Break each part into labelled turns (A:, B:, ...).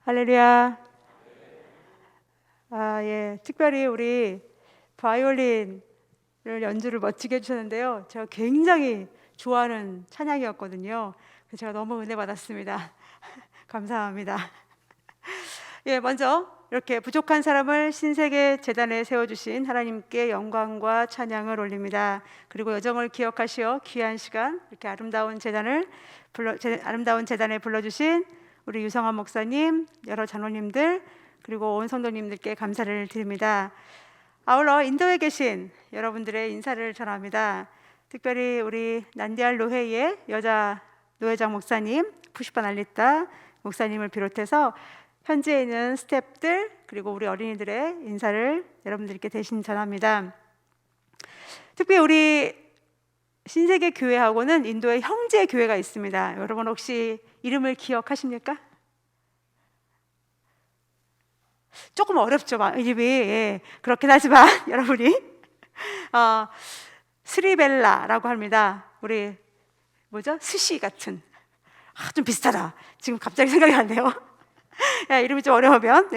A: 할렐루야. 예, 특별히 우리 바이올린을 연주를 멋지게 해주셨는데요. 제가 굉장히 좋아하는 찬양이었거든요. 그래서 제가 너무 은혜 받았습니다. 감사합니다. 예, 먼저 이렇게 부족한 사람을 신세계 재단에 세워주신 하나님께 영광과 찬양을 올립니다. 그리고 여정을 기억하시어 귀한 시간 이렇게 아름다운 재단에 불러주신 우리 유성환 목사님, 여러 장로님들 그리고 온 성도님들께 감사를 드립니다. 아울러 인도에 계신 여러분들의 인사를 전합니다. 특별히 우리 난디알 노회의 여자 노회장 목사님, 푸시반 알리타 목사님을 비롯해서 현지에 있는 스태프들 그리고 우리 어린이들의 인사를 여러분들께 대신 전합니다. 특히 우리 신세계 교회하고는 인도에 형제 교회가 있습니다. 여러분 혹시 이름을 기억하십니까? 조금 어렵죠, 이름이. 예, 그렇긴 하지만 여러분이 스리벨라라고 합니다. 우리 뭐죠? 스시 같은. 좀 비슷하다. 지금 갑자기 생각이 안 나요. 이름이 좀 어려우면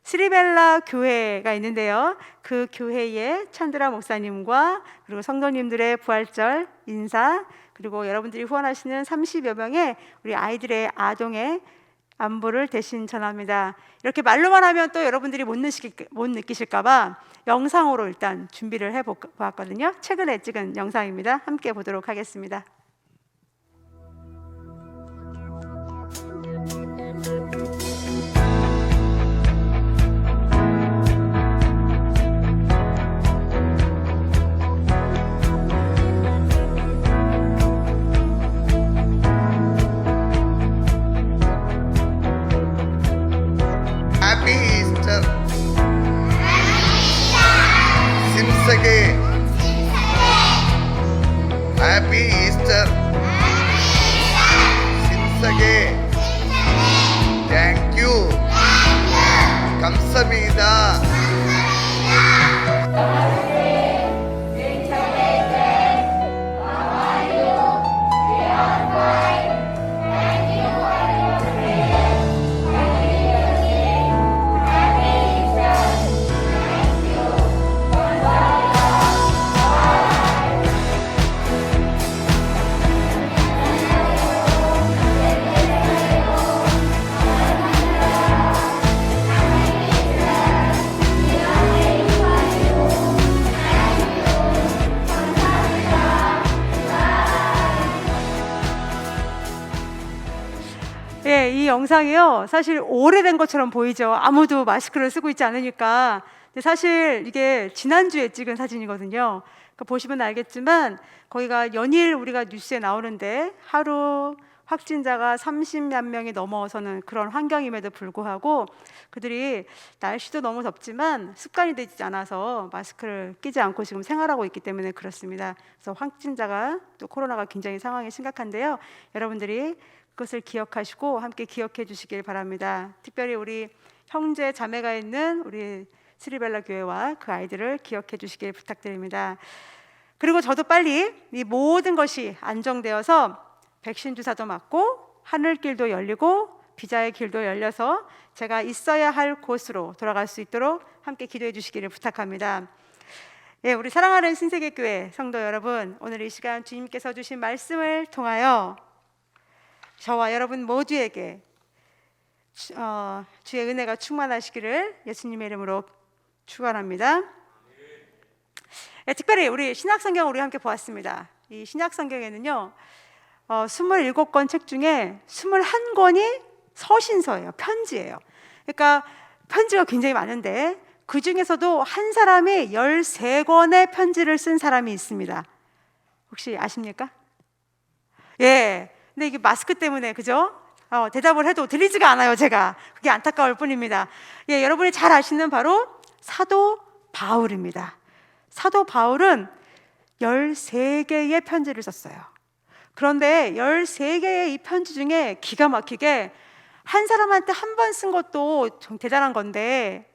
A: 스리벨라 교회가 있는데요. 그 교회의 찬드라 목사님과 그리고 성도님들의 부활절 인사 그리고 여러분들이 후원하시는 30여 명의 우리 아이들의 아동의 안부를 대신 전합니다. 이렇게 말로만 하면 또 여러분들이 못 느끼실까봐 영상으로 일단 준비를 해보았거든요. 최근에 찍은 영상입니다. 함께 보도록 하겠습니다.
B: Happy Easter. 신세계. Thank you. 감사합니다.
A: 이 영상이요, 사실 오래된 것처럼 보이죠. 아무도 마스크를 쓰고 있지 않으니까. 근데 사실 이게 지난주에 찍은 사진이거든요. 그러니까 보시면 알겠지만 거기가 연일 우리가 뉴스에 나오는데 하루 확진자가 30만 명이 넘어서는 그런 환경임에도 불구하고 그들이 날씨도 너무 덥지만 습관이 되지 않아서 마스크를 끼지 않고 지금 생활하고 있기 때문에 그렇습니다. 그래서 확진자가 또 코로나가 굉장히 상황이 심각한데요. 여러분들이 그것을 기억하시고 함께 기억해 주시길 바랍니다. 특별히 우리 형제 자매가 있는 우리 스리벨라 교회와 그 아이들을 기억해 주시길 부탁드립니다. 그리고 저도 빨리 이 모든 것이 안정되어서 백신 주사도 맞고 하늘길도 열리고 비자의 길도 열려서 제가 있어야 할 곳으로 돌아갈 수 있도록 함께 기도해 주시기를 부탁합니다. 우리 사랑하는 신세계교회 성도 여러분, 오늘 이 시간 주님께서 주신 말씀을 통하여 저와 여러분 모두에게 주의 은혜가 충만하시기를 예수님의 이름으로 축원합니다. 특별히 우리 신약성경 우리 함께 보았습니다. 이 신약성경에는요 27권 책 중에 21권이 서신서예요. 편지예요. 그러니까 편지가 굉장히 많은데 그 중에서도 한 사람이 13권의 편지를 쓴 사람이 있습니다. 혹시 아십니까? 근데 이게 마스크 때문에 그죠? 대답을 해도 들리지가 않아요. 제가 그게 안타까울 뿐입니다. 여러분이 잘 아시는 바로 사도 바울입니다. 사도 바울은 13개의 편지를 썼어요. 그런데 13개의 이 편지 중에 기가 막히게 한 사람한테 한 번 쓴 것도 좀 대단한 건데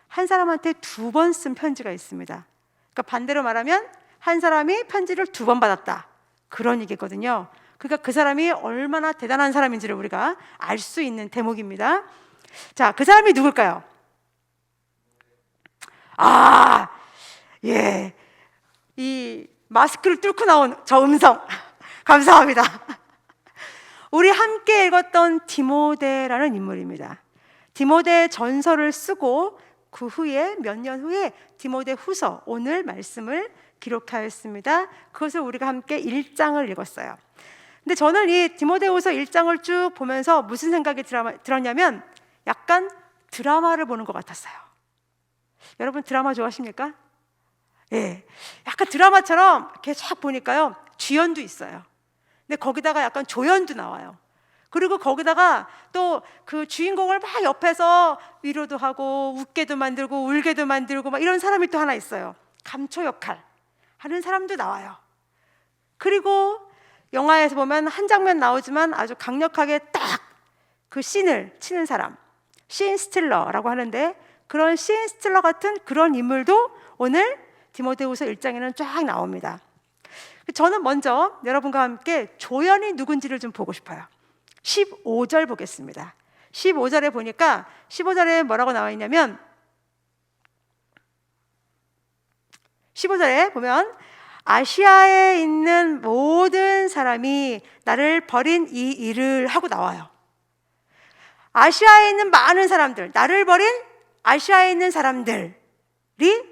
A: 한 사람한테 2번 쓴 편지가 있습니다. 그러니까 반대로 말하면 한 사람이 편지를 2번 받았다, 그런 얘기거든요. 그러니까 그 사람이 얼마나 대단한 사람인지를 우리가 알 수 있는 대목입니다. 자, 그 사람이 누굴까요? 아, 예. 이 마스크를 뚫고 나온 저 음성. 감사합니다. 우리 함께 읽었던 디모데라는 인물입니다. 디모데 전서를 쓰고 그 후에 몇 년 후에 디모데 후서 오늘 말씀을 기록하였습니다. 그것을 우리가 함께 1장을 읽었어요. 근데 저는 이 디모데후서 1장을 쭉 보면서 무슨 생각이 들었냐면 약간 드라마를 보는 것 같았어요. 여러분 드라마 좋아하십니까? 예, 약간 드라마처럼 이렇게 쫙 보니까요 주연도 있어요. 근데 거기다가 약간 조연도 나와요. 그리고 거기다가 또 그 주인공을 막 옆에서 위로도 하고 웃게도 만들고 울게도 만들고 막 이런 사람이 또 하나 있어요. 감초 역할 하는 사람도 나와요. 그리고 영화에서 보면 한 장면 나오지만 아주 강력하게 딱 그 씬을 치는 사람, 씬 스틸러라고 하는데 그런 씬 스틸러 같은 그런 인물도 오늘 디모데후서 1장에는 쫙 나옵니다. 저는 먼저 여러분과 함께 조연이 누군지를 좀 보고 싶어요. 15절 보겠습니다. 15절에 보니까 15절에 뭐라고 나와 있냐면 15절에 보면 아시아에 있는 모든 사람이 나를 버린 이 일을 하고 나와요. 아시아에 있는 많은 사람들, 나를 버린 아시아에 있는 사람들이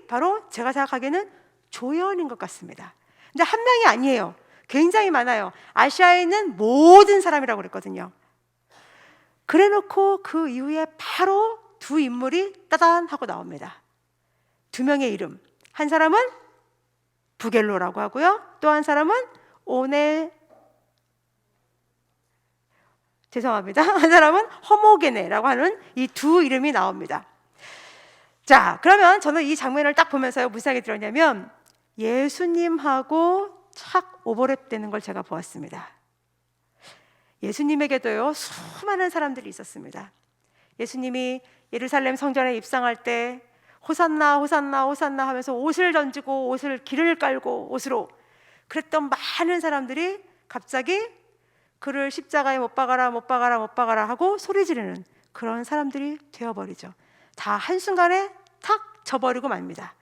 A: 바로 제가 생각하기에는 조연인 것 같습니다. 근데 한 명이 아니에요. 굉장히 많아요. 아시아에 있는 모든 사람이라고 그랬거든요. 그래놓고 그 이후에 바로 두 인물이 따단 하고 나옵니다. 두 명의 이름. 한 사람은 부겔로라고 하고요. 또 한 사람은 한 사람은 허모게네라고 하는 이 두 이름이 나옵니다. 자, 그러면 저는 이 장면을 딱 보면서 무슨 생각이 들었냐면 예수님하고 착 오버랩되는 걸 제가 보았습니다. 예수님에게도요 수많은 사람들이 있었습니다. 예수님이 예루살렘 성전에 입성할 때 호산나 호산나 호산나 하면서 옷을 던지고 옷을 길을 깔고 옷으로 그랬던 많은 사람들이 갑자기 그를 십자가에 못 박아라 못 박아라 못 박아라 하고 소리 지르는 그런 사람들이 되어버리죠. 다 한순간에 탁 져버리고 맙니다.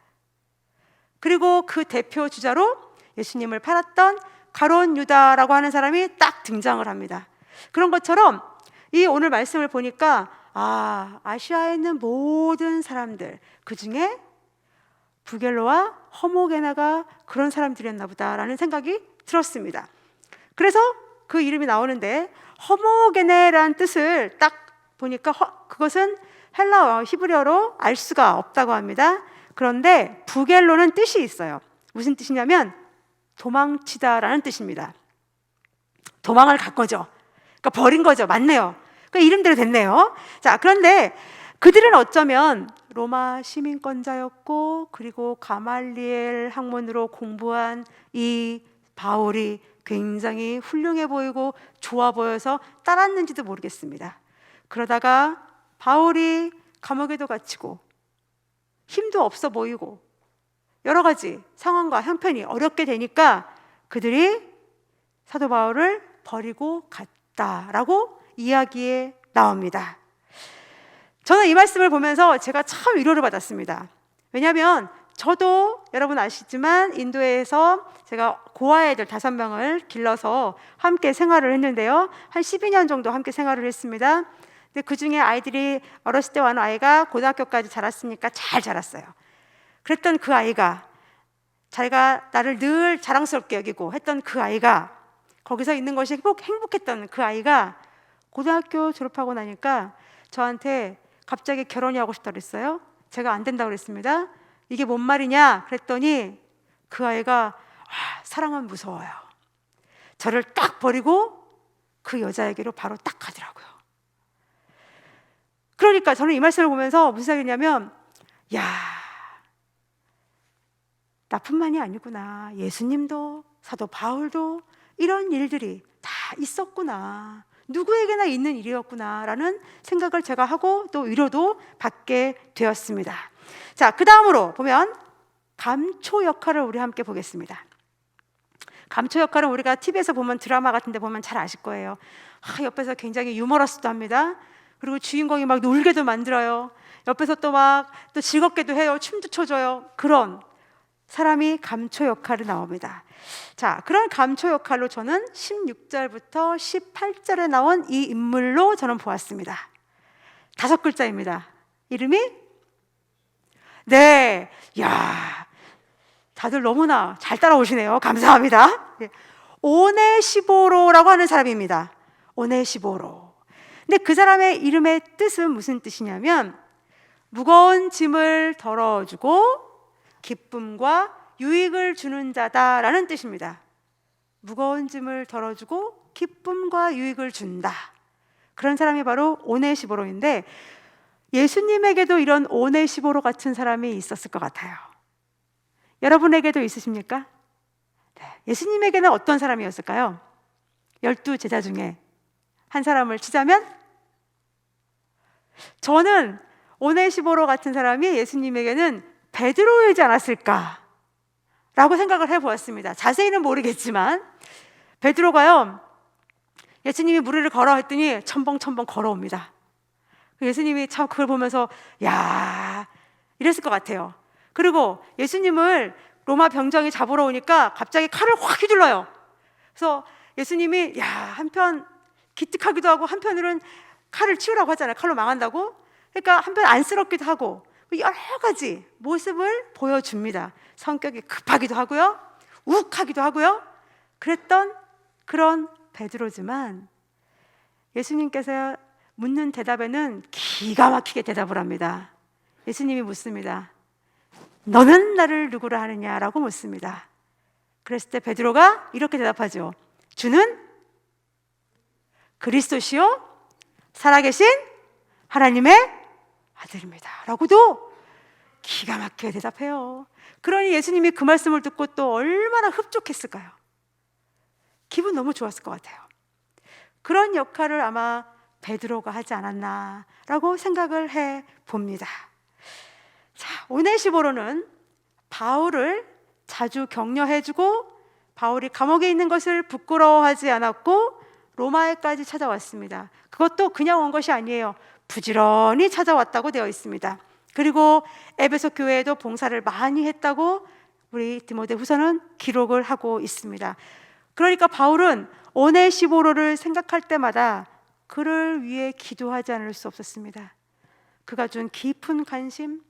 A: 그리고 그 대표 주자로 예수님을 팔았던 가룟 유다라고 하는 사람이 딱 등장을 합니다. 그런 것처럼 이 오늘 말씀을 보니까 아시아에 있는 모든 사람들 그 중에 부겔로와 허모게나가 그런 사람들이었나 보다라는 생각이 들었습니다. 그래서 그 이름이 나오는데 허모게네라는 뜻을 딱 보니까 그것은 헬라어 히브리어로 알 수가 없다고 합니다. 그런데 부겔로는 뜻이 있어요. 무슨 뜻이냐면 도망치다라는 뜻입니다. 도망을 간 거죠. 그러니까 버린 거죠. 맞네요. 그러니까 이름대로 됐네요. 자, 그런데 그들은 어쩌면 로마 시민권자였고 그리고 가말리엘 학문으로 공부한 이 바울이 굉장히 훌륭해 보이고 좋아 보여서 따랐는지도 모르겠습니다. 그러다가 바울이 감옥에도 갇히고 힘도 없어 보이고 여러 가지 상황과 형편이 어렵게 되니까 그들이 사도 바울을 버리고 갔다라고 이야기에 나옵니다. 저는 이 말씀을 보면서 제가 참 위로를 받았습니다. 왜냐하면 저도 여러분 아시지만 인도에서 제가 고아애들 5명을 길러서 함께 생활을 했는데요. 한 12년 정도 함께 생활을 했습니다. 근데 그 중에 아이들이 어렸을 때 와는 아이가 고등학교까지 자랐으니까 잘 자랐어요. 그랬던 그 아이가 자기가 나를 늘 자랑스럽게 여기고 했던 그 아이가 거기서 있는 것이 행복했던 그 아이가 고등학교 졸업하고 나니까 저한테 갑자기 결혼이 하고 싶다고 그랬어요. 제가 안 된다고 그랬습니다. 이게 뭔 말이냐 그랬더니 그 아이가 사랑은 무서워요. 저를 딱 버리고 그 여자에게로 바로 딱 가더라고요. 그러니까 저는 이 말씀을 보면서 무슨 생각이냐면 나뿐만이 아니구나. 예수님도 사도 바울도 이런 일들이 다 있었구나. 누구에게나 있는 일이었구나 라는 생각을 제가 하고 또 위로도 받게 되었습니다. 자, 그 다음으로 보면 감초 역할을 우리 함께 보겠습니다. 감초 역할은 우리가 TV에서 보면 드라마 같은 데 보면 잘 아실 거예요. 옆에서 굉장히 유머러스도 합니다. 그리고 주인공이 막 놀게도 만들어요. 옆에서 또 막 또 즐겁게도 해요. 춤도 춰줘요. 그런 사람이 감초 역할이 나옵니다. 자, 그런 감초 역할로 저는 16절부터 18절에 나온 이 인물로 저는 보았습니다. 5글자입니다. 이름이? 네, 야, 다들 너무나 잘 따라오시네요. 감사합니다. 오네시보로라고 하는 사람입니다. 오네시보로. 근데 그 사람의 이름의 뜻은 무슨 뜻이냐면 무거운 짐을 덜어주고 기쁨과 유익을 주는 자다라는 뜻입니다. 무거운 짐을 덜어주고 기쁨과 유익을 준다. 그런 사람이 바로 오네시보로인데 예수님에게도 이런 오네시보로 같은 사람이 있었을 것 같아요. 여러분에게도 있으십니까? 네. 예수님에게는 어떤 사람이었을까요? 12제자 중에 한 사람을 치자면 저는 오네시보로 같은 사람이 예수님에게는 베드로이지 않았을까 라고 생각을 해보았습니다. 자세히는 모르겠지만 베드로가요, 예수님이 무리를 걸어 했더니 첨벙첨벙 걸어옵니다. 예수님이 참 그걸 보면서 야, 이랬을 것 같아요. 그리고 예수님을 로마 병정이 잡으러 오니까 갑자기 칼을 확 휘둘러요. 그래서 예수님이 야, 한편 기특하기도 하고 한편으로는 칼을 치우라고 하잖아요. 칼로 망한다고. 그러니까 한편 안쓰럽기도 하고 여러 가지 모습을 보여줍니다. 성격이 급하기도 하고요, 욱하기도 하고요. 그랬던 그런 베드로지만 예수님께서 묻는 대답에는 기가 막히게 대답을 합니다. 예수님이 묻습니다. 너는 나를 누구라 하느냐라고 묻습니다. 그랬을 때 베드로가 이렇게 대답하죠. 주는 그리스도시요 살아계신 하나님의 아들입니다 라고도 기가 막히게 대답해요. 그러니 예수님이 그 말씀을 듣고 또 얼마나 흡족했을까요? 기분 너무 좋았을 것 같아요. 그런 역할을 아마 베드로가 하지 않았나라고 생각을 해 봅니다. 자, 오네시보로는 바울을 자주 격려해주고 바울이 감옥에 있는 것을 부끄러워하지 않았고 로마에까지 찾아왔습니다. 그것도 그냥 온 것이 아니에요. 부지런히 찾아왔다고 되어 있습니다. 그리고 에베소 교회에도 봉사를 많이 했다고 우리 디모데후서는 기록을 하고 있습니다. 그러니까 바울은 오네시보로를 생각할 때마다 그를 위해 기도하지 않을 수 없었습니다. 그가 준 깊은 관심,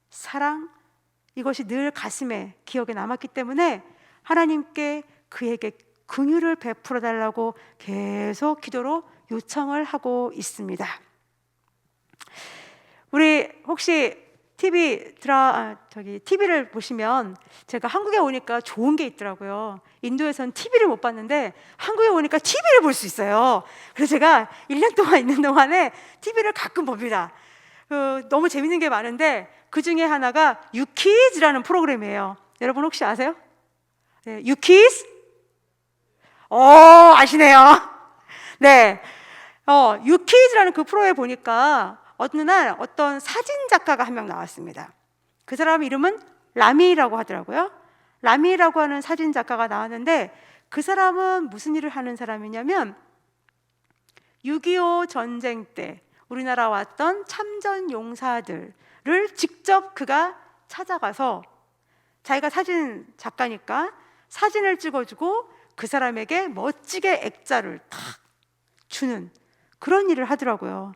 A: 사랑, 이것이 늘 가슴에 기억에 남았기 때문에 하나님께 그에게 긍휼을 베풀어 달라고 계속 기도로 요청을 하고 있습니다. 우리 혹시 TV를 보시면 제가 한국에 오니까 좋은 게 있더라고요. 인도에선 TV를 못 봤는데 한국에 오니까 TV를 볼 수 있어요. 그래서 제가 1년 동안 있는 동안에 TV를 가끔 봅니다. 너무 재밌는 게 많은데 그 중에 하나가 유키즈라는 프로그램이에요. 여러분 혹시 아세요? 네, 유키즈? 아시네요. 네, 유키즈라는 그 프로에 보니까 어느 날 어떤 사진 작가가 한 명 나왔습니다. 그 사람 이름은 라미라고 하더라고요. 라미라고 하는 사진 작가가 나왔는데 그 사람은 무슨 일을 하는 사람이냐면 6.25 전쟁 때 우리나라 왔던 참전 용사들을 직접 그가 찾아가서 자기가 사진 작가니까 사진을 찍어주고 그 사람에게 멋지게 액자를 탁 주는 그런 일을 하더라고요.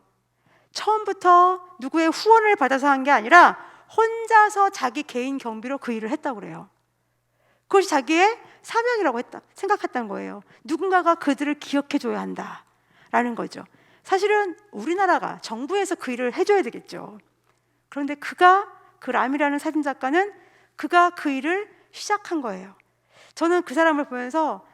A: 처음부터 누구의 후원을 받아서 한 게 아니라 혼자서 자기 개인 경비로 그 일을 했다고 그래요. 그것이 자기의 사명이라고 생각했다는 거예요. 누군가가 그들을 기억해줘야 한다라는 거죠. 사실은 우리나라가 정부에서 그 일을 해줘야 되겠죠. 그런데 그 람이라는 사진작가는 그가 그 일을 시작한 거예요. 저는 그 사람을 보면서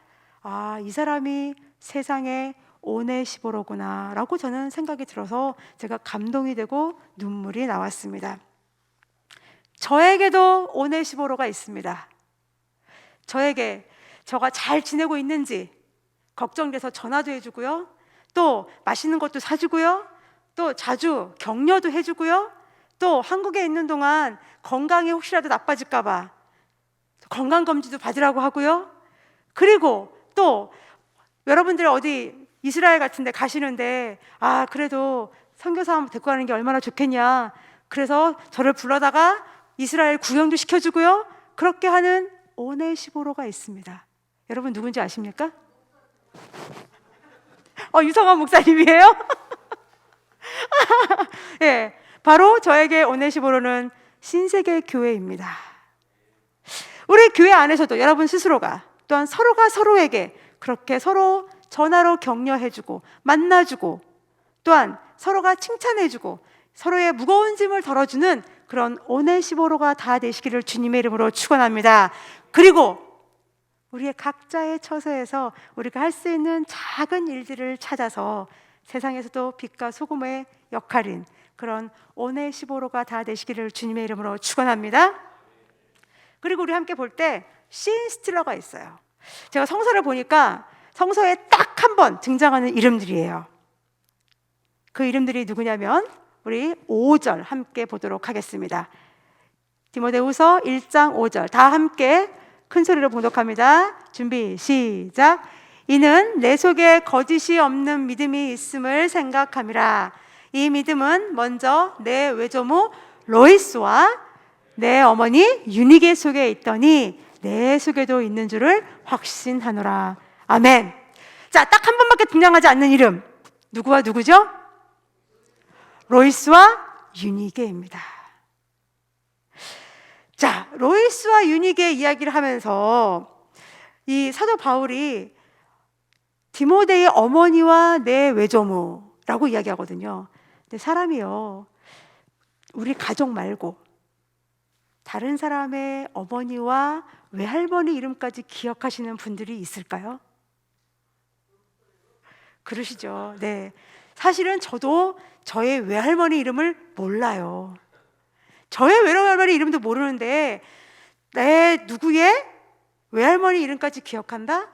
A: 이 사람이 세상에 오네시보로구나 라고 저는 생각이 들어서 제가 감동이 되고 눈물이 나왔습니다. 저에게도 오네시보로가 있습니다. 저에게 저가 잘 지내고 있는지 걱정돼서 전화도 해주고요, 또 맛있는 것도 사주고요, 또 자주 격려도 해주고요, 또 한국에 있는 동안 건강이 혹시라도 나빠질까 봐 건강검진도 받으라고 하고요. 그리고 또 여러분들 어디 이스라엘 같은 데 가시는데 그래도 선교사 한번 데리고 가는 게 얼마나 좋겠냐. 그래서 저를 불러다가 이스라엘 구경도 시켜주고요. 그렇게 하는 오네시보로가 있습니다. 여러분 누군지 아십니까? 유성환 목사님이에요? 예, 바로 저에게 오네시보로는 신세계 교회입니다. 우리 교회 안에서도 여러분 스스로가 또한 서로가 서로에게 그렇게 서로 전화로 격려해주고 만나주고 또한 서로가 칭찬해주고 서로의 무거운 짐을 덜어주는 그런 오네시보로가 다 되시기를 주님의 이름으로 축원합니다. 그리고 우리의 각자의 처소에서 우리가 할 수 있는 작은 일들을 찾아서 세상에서도 빛과 소금의 역할인 그런 오네시보로가 다 되시기를 주님의 이름으로 축원합니다. 그리고 우리 함께 볼 때 씬스틸러가 있어요. 제가 성서를 보니까 성서에 딱 한 번 등장하는 이름들이에요. 그 이름들이 누구냐면 우리 5절 함께 보도록 하겠습니다. 디모데후서 1장 5절 다 함께 큰 소리로 봉독합니다. 준비 시작. 이는 내 속에 거짓이 없는 믿음이 있음을 생각함이라. 이 믿음은 먼저 내 외조모 로이스와 내 어머니 유니게 속에 있더니 내 속에도 있는 줄을 확신하노라. 아멘. 자, 딱 한 번밖에 등장하지 않는 이름 누구와 누구죠? 로이스와 유니게입니다. 자, 로이스와 유니게 이야기를 하면서 이 사도 바울이 디모데의 어머니와 내 외조모라고 이야기하거든요. 근데 사람이요, 우리 가족 말고 다른 사람의 어머니와 외할머니 이름까지 기억하시는 분들이 있을까요? 그러시죠. 네. 사실은 저도 저의 외할머니 이름을 몰라요. 저의 외할머니 이름도 모르는데 내 누구의 외할머니 이름까지 기억한다?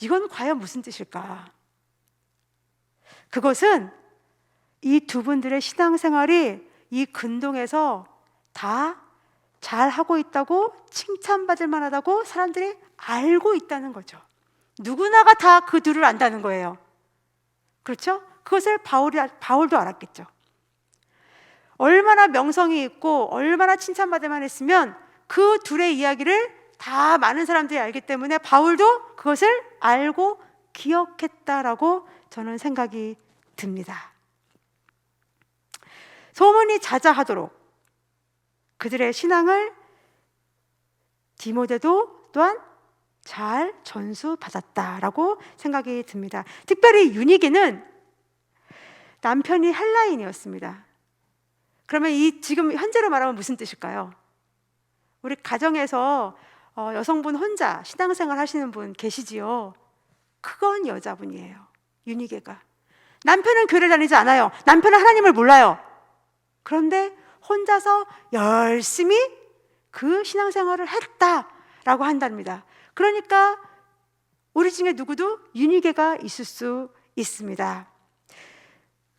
A: 이건 과연 무슨 뜻일까? 그것은 이 두 분들의 신앙생활이 이 근동에서 다 잘하고 있다고 칭찬받을 만하다고 사람들이 알고 있다는 거죠. 누구나가 다 그 둘을 안다는 거예요. 그렇죠? 그것을 바울도 알았겠죠. 얼마나 명성이 있고 얼마나 칭찬받을 만했으면 그 둘의 이야기를 다 많은 사람들이 알기 때문에 바울도 그것을 알고 기억했다라고 저는 생각이 듭니다. 소문이 자자하도록 그들의 신앙을 디모데도 또한 잘 전수받았다라고 생각이 듭니다. 특별히 유니게는 남편이 헬라인이었습니다. 그러면 이 지금 현재로 말하면 무슨 뜻일까요? 우리 가정에서 여성분 혼자 신앙생활 하시는 분 계시지요? 그건 여자분이에요. 유니게가. 남편은 교회를 다니지 않아요. 남편은 하나님을 몰라요. 그런데 혼자서 열심히 그 신앙생활을 했다라고 한답니다. 그러니까 우리 중에 누구도 유니게가 있을 수 있습니다.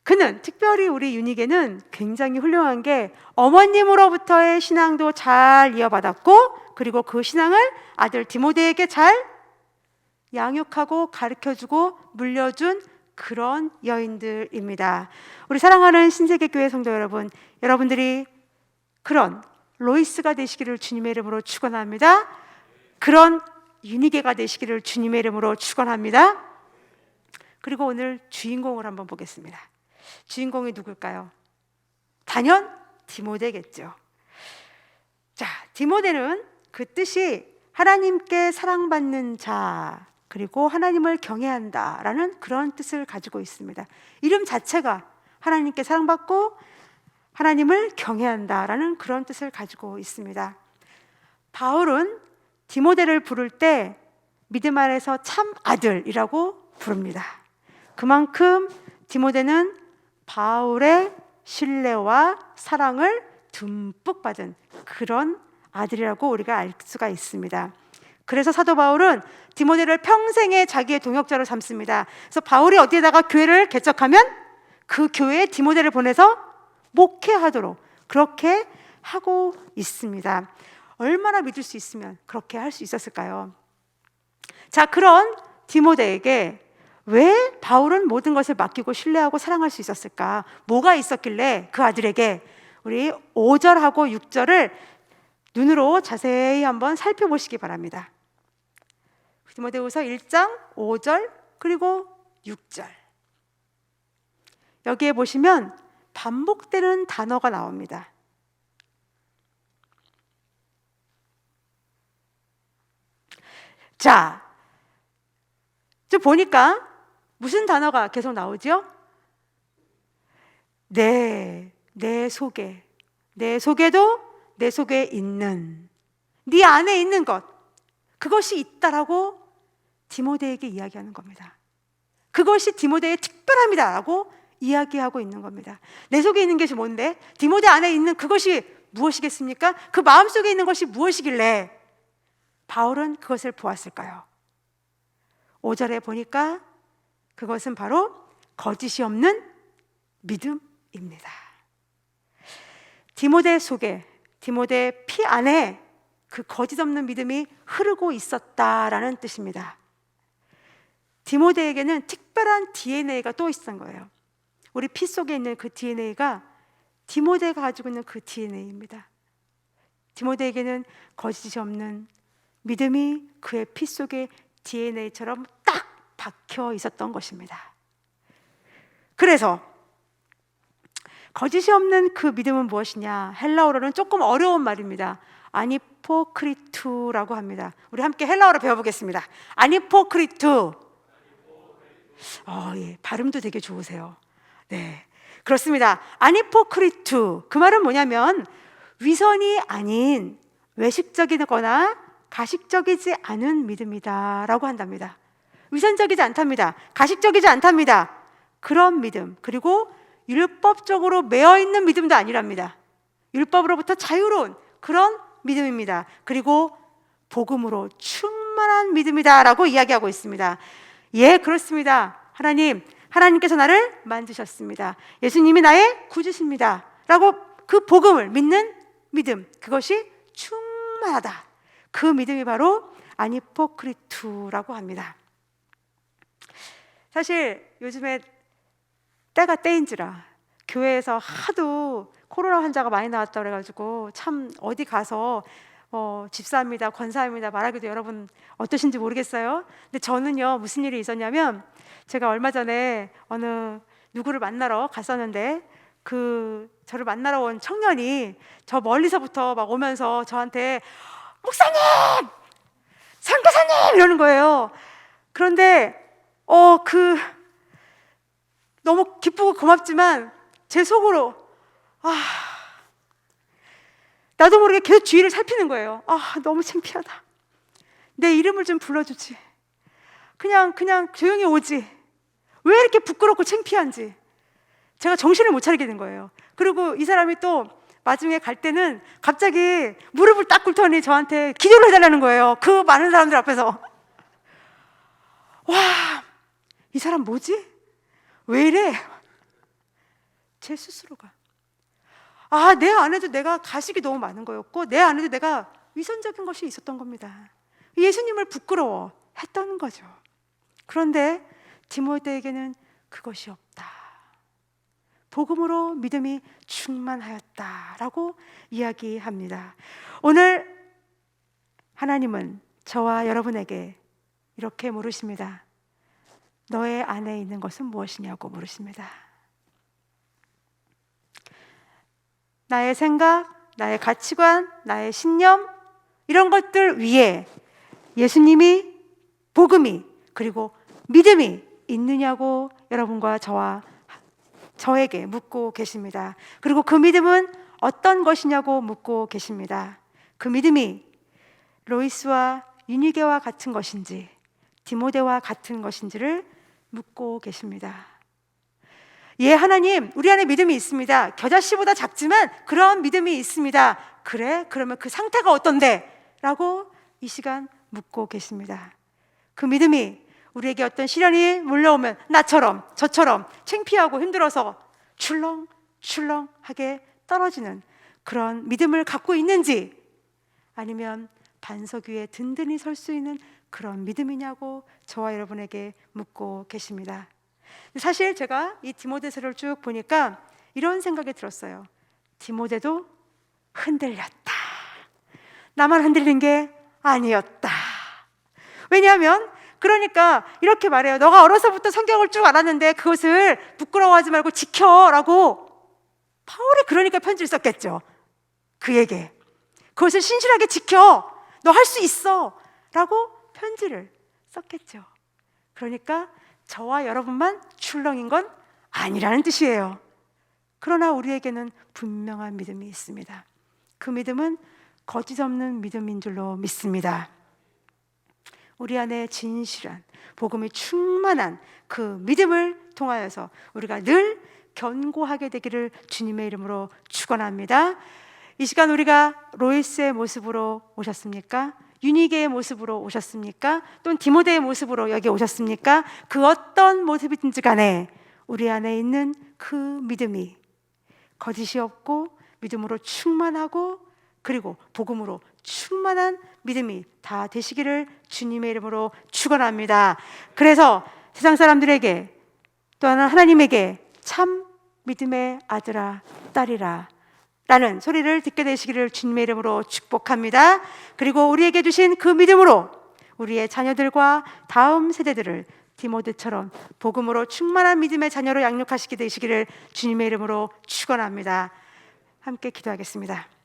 A: 그는 특별히 우리 유니게는 굉장히 훌륭한 게 어머님으로부터의 신앙도 잘 이어받았고 그리고 그 신앙을 아들 디모데에게 잘 양육하고 가르쳐주고 물려준 그런 여인들입니다. 우리 사랑하는 신세계교회 성도 여러분, 여러분들이 그런 로이스가 되시기를 주님의 이름으로 축원합니다. 그런 유니게가 되시기를 주님의 이름으로 축원합니다. 그리고 오늘 주인공을 한번 보겠습니다. 주인공이 누굴까요? 단연 디모데겠죠. 자, 디모데는 그 뜻이 하나님께 사랑받는 자 그리고 하나님을 경외한다라는 그런 뜻을 가지고 있습니다. 이름 자체가 하나님께 사랑받고 하나님을 경외한다라는 그런 뜻을 가지고 있습니다. 바울은 디모데를 부를 때 믿음 안에서 참 아들이라고 부릅니다. 그만큼 디모데는 바울의 신뢰와 사랑을 듬뿍 받은 그런 아들이라고 우리가 알 수가 있습니다. 그래서 사도 바울은 디모데를 평생의 자기의 동역자로 삼습니다. 그래서 바울이 어디에다가 교회를 개척하면 그 교회에 디모데를 보내서 목회하도록 그렇게 하고 있습니다. 얼마나 믿을 수 있으면 그렇게 할 수 있었을까요? 자, 그런 디모데에게 왜 바울은 모든 것을 맡기고 신뢰하고 사랑할 수 있었을까? 뭐가 있었길래 그 아들에게? 우리 5절하고 6절을 눈으로 자세히 한번 살펴보시기 바랍니다. 디모데후서 1장 5절 그리고 6절. 여기에 보시면 반복되는 단어가 나옵니다. 자, 좀 보니까 무슨 단어가 계속 나오죠? 내 속에, 내 속에도 내 속에 있는, 네 안에 있는 것, 그것이 있다라고 디모데에게 이야기하는 겁니다. 그것이 디모데의 특별함이다라고 이야기하고 있는 겁니다. 내 속에 있는 것이 뭔데? 디모데 안에 있는 그것이 무엇이겠습니까? 그 마음속에 있는 것이 무엇이길래 바울은 그것을 보았을까요? 5절에 보니까 그것은 바로 거짓이 없는 믿음입니다. 디모데 속에, 디모데 피 안에 그 거짓 없는 믿음이 흐르고 있었다라는 뜻입니다. 디모데에게는 특별한 DNA가 또 있었던 거예요. 우리 피 속에 있는 그 DNA가 디모데가 가지고 있는 그 DNA입니다. 디모데에게는 거짓이 없는 믿음이 그의 피 속에 DNA처럼 딱 박혀 있었던 것입니다. 그래서 거짓이 없는 그 믿음은 무엇이냐? 헬라어로는 조금 어려운 말입니다. 아니포크리투라고 합니다. 우리 함께 헬라어로 배워보겠습니다. 아니포크리투. 예, 발음도 되게 좋으세요. 네, 그렇습니다. 아니포크리투. 그 말은 뭐냐면 위선이 아닌 외식적이거나 가식적이지 않은 믿음이다라고 한답니다. 위선적이지 않답니다. 가식적이지 않답니다. 그런 믿음, 그리고 율법적으로 매어 있는 믿음도 아니랍니다. 율법으로부터 자유로운 그런 믿음입니다. 그리고 복음으로 충만한 믿음이다라고 이야기하고 있습니다. 예, 그렇습니다. 하나님께서 나를 만드셨습니다. 예수님이 나의 구주십니다 라고 그 복음을 믿는 믿음, 그것이 충만하다. 그 믿음이 바로 아니포크리투라고 합니다. 사실 요즘에 때가 때인지라 교회에서 하도 코로나 환자가 많이 나왔다고 그래가지고 참 어디 가서 집사입니다, 권사입니다 말하기도 여러분 어떠신지 모르겠어요. 근데 저는요, 무슨 일이 있었냐면 제가 얼마 전에 어느 누구를 만나러 갔었는데 저를 만나러 온 청년이 저 멀리서부터 막 오면서 저한테 목사님! 선교사님! 이러는 거예요. 그런데 너무 기쁘고 고맙지만 제 속으로 나도 모르게 계속 주위를 살피는 거예요. 너무 창피하다. 내 이름을 좀 불러주지. 그냥 조용히 오지. 왜 이렇게 부끄럽고 창피한지 제가 정신을 못 차리게 된 거예요. 그리고 이 사람이 또 나중에 갈 때는 갑자기 무릎을 딱 꿇더니 저한테 기도를 해달라는 거예요. 그 많은 사람들 앞에서. 와, 이 사람 뭐지? 왜 이래? 제 스스로가 내 안에도 내가 가식이 너무 많은 거였고 내 안에도 내가 위선적인 것이 있었던 겁니다. 예수님을 부끄러워 했던 거죠. 그런데 디모데에게는 그것이 없다. 복음으로 믿음이 충만하였다라고 이야기합니다. 오늘 하나님은 저와 여러분에게 이렇게 물으십니다. 너의 안에 있는 것은 무엇이냐고 물으십니다. 나의 생각, 나의 가치관, 나의 신념, 이런 것들 위에 예수님이, 복음이, 그리고 믿음이 있느냐고 여러분과 저에게 묻고 계십니다. 그리고 그 믿음은 어떤 것이냐고 묻고 계십니다. 그 믿음이 로이스와 유니게와 같은 것인지 디모데와 같은 것인지를 묻고 계십니다. 예, 하나님, 우리 안에 믿음이 있습니다. 겨자씨보다 작지만 그런 믿음이 있습니다. 그래? 그러면 그 상태가 어떤데? 라고 이 시간 묻고 계십니다. 그 믿음이 우리에게 어떤 시련이 몰려오면 나처럼 저처럼 창피하고 힘들어서 출렁출렁하게 떨어지는 그런 믿음을 갖고 있는지, 아니면 반석 위에 든든히 설 수 있는 그런 믿음이냐고 저와 여러분에게 묻고 계십니다. 사실 제가 이 디모데서를 쭉 보니까 이런 생각이 들었어요. 디모데도 흔들렸다. 나만 흔들린 게 아니었다. 왜냐하면 그러니까 이렇게 말해요. 너가 어려서부터 성경을 쭉 알았는데 그것을 부끄러워하지 말고 지켜라고 바울이 그러니까 편지를 썼겠죠. 그에게 그것을 신실하게 지켜. 너 할 수 있어 라고 편지를 썼겠죠. 그러니까 저와 여러분만 출렁인 건 아니라는 뜻이에요. 그러나 우리에게는 분명한 믿음이 있습니다. 그 믿음은 거짓 없는 믿음인 줄로 믿습니다. 우리 안에 진실한 복음이 충만한 그 믿음을 통하여서 우리가 늘 견고하게 되기를 주님의 이름으로 축원합니다. 이 시간 우리가 로이스의 모습으로 오셨습니까? 유니게의 모습으로 오셨습니까? 또는 디모데의 모습으로 여기 오셨습니까? 그 어떤 모습이든지 간에 우리 안에 있는 그 믿음이 거짓이 없고 믿음으로 충만하고 그리고 복음으로 충만한 믿음이 다 되시기를 주님의 이름으로 축원합니다. 그래서 세상 사람들에게 또한 하나님에게 참 믿음의 아들아 딸이라 라는 소리를 듣게 되시기를 주님의 이름으로 축복합니다. 그리고 우리에게 주신 그 믿음으로 우리의 자녀들과 다음 세대들을 디모데처럼 복음으로 충만한 믿음의 자녀로 양육하시게 되시기를 주님의 이름으로 축원합니다. 함께 기도하겠습니다.